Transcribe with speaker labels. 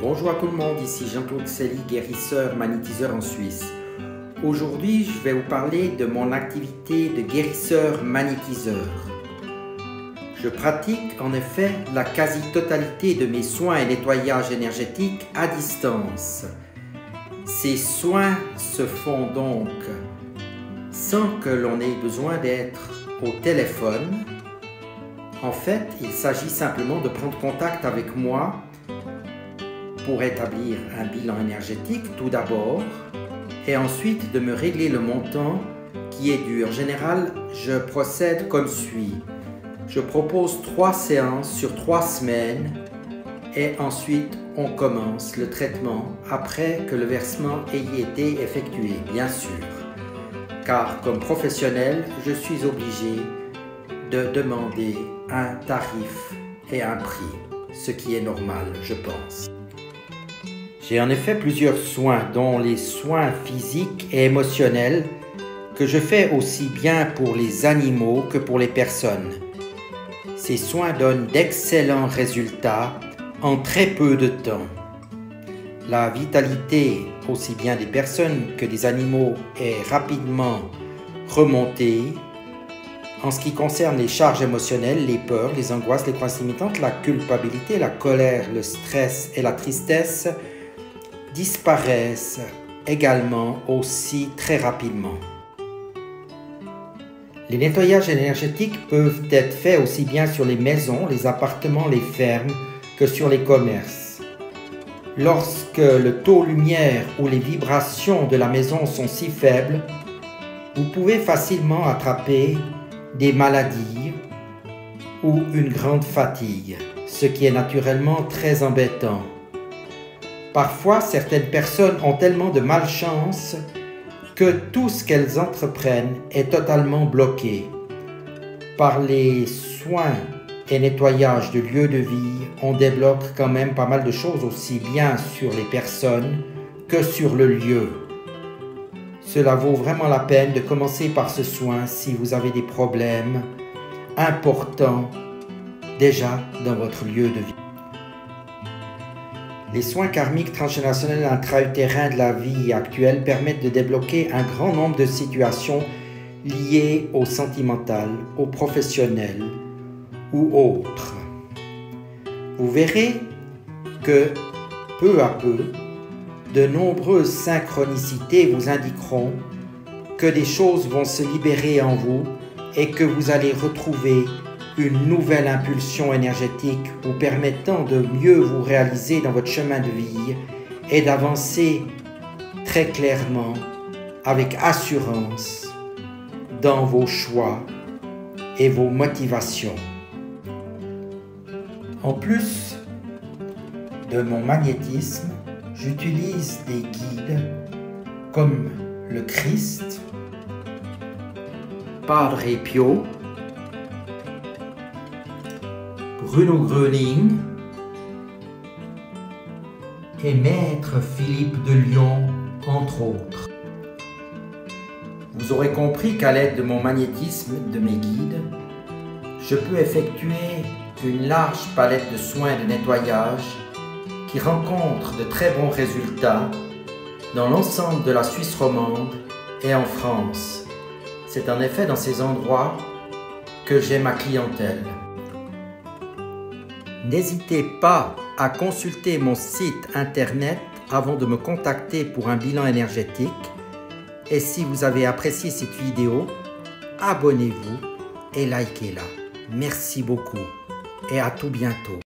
Speaker 1: Bonjour à tout le monde, ici Jean-Claude Cely, guérisseur, magnétiseur en Suisse. Aujourd'hui, je vais vous parler de mon activité de guérisseur magnétiseur. Je pratique en effet la quasi-totalité de mes soins et nettoyages énergétiques à distance. Ces soins se font donc sans que l'on ait besoin d'être au téléphone. En fait, il s'agit simplement de prendre contact avec moi pour établir un bilan énergétique tout d'abord et ensuite de me régler le montant qui est dû. En général, je procède comme suit. Je propose 3 séances sur 3 semaines et ensuite on commence le traitement après que le versement ait été effectué, bien sûr. Car comme professionnel, je suis obligé de demander un tarif et un prix, ce qui est normal, je pense. J'ai en effet plusieurs soins, dont les soins physiques et émotionnels que je fais aussi bien pour les animaux que pour les personnes. Ces soins donnent d'excellents résultats en très peu de temps. La vitalité, aussi bien des personnes que des animaux, est rapidement remontée. En ce qui concerne les charges émotionnelles, les peurs, les angoisses, les croyances limitantes, la culpabilité, la colère, le stress et la tristesse disparaissent également aussi très rapidement. Les nettoyages énergétiques peuvent être faits aussi bien sur les maisons, les appartements, les fermes que sur les commerces. Lorsque le taux lumière ou les vibrations de la maison sont si faibles, vous pouvez facilement attraper des maladies ou une grande fatigue, ce qui est naturellement très embêtant. Parfois, certaines personnes ont tellement de malchance que tout ce qu'elles entreprennent est totalement bloqué. Par les soins et nettoyages de lieux de vie, on débloque quand même pas mal de choses aussi bien sur les personnes que sur le lieu. Cela vaut vraiment la peine de commencer par ce soin si vous avez des problèmes importants déjà dans votre lieu de vie. Les soins karmiques transgénérationnels intra-utérins de la vie actuelle permettent de débloquer un grand nombre de situations liées au sentimental, au professionnel ou autres. Vous verrez que peu à peu, de nombreuses synchronicités vous indiqueront que des choses vont se libérer en vous et que vous allez retrouver une nouvelle impulsion énergétique vous permettant de mieux vous réaliser dans votre chemin de vie et d'avancer très clairement, avec assurance, dans vos choix et vos motivations. En plus de mon magnétisme, j'utilise des guides comme le Christ, Padre Pio, Bruno Gröning et Maître Philippe de Lyon, entre autres. Vous aurez compris qu'à l'aide de mon magnétisme, de mes guides, je peux effectuer une large palette de soins de nettoyage qui rencontrent de très bons résultats dans l'ensemble de la Suisse romande et en France. C'est en effet dans ces endroits que j'ai ma clientèle. N'hésitez pas à consulter mon site internet avant de me contacter pour un bilan énergétique. Et si vous avez apprécié cette vidéo, abonnez-vous et likez-la. Merci beaucoup et à tout bientôt.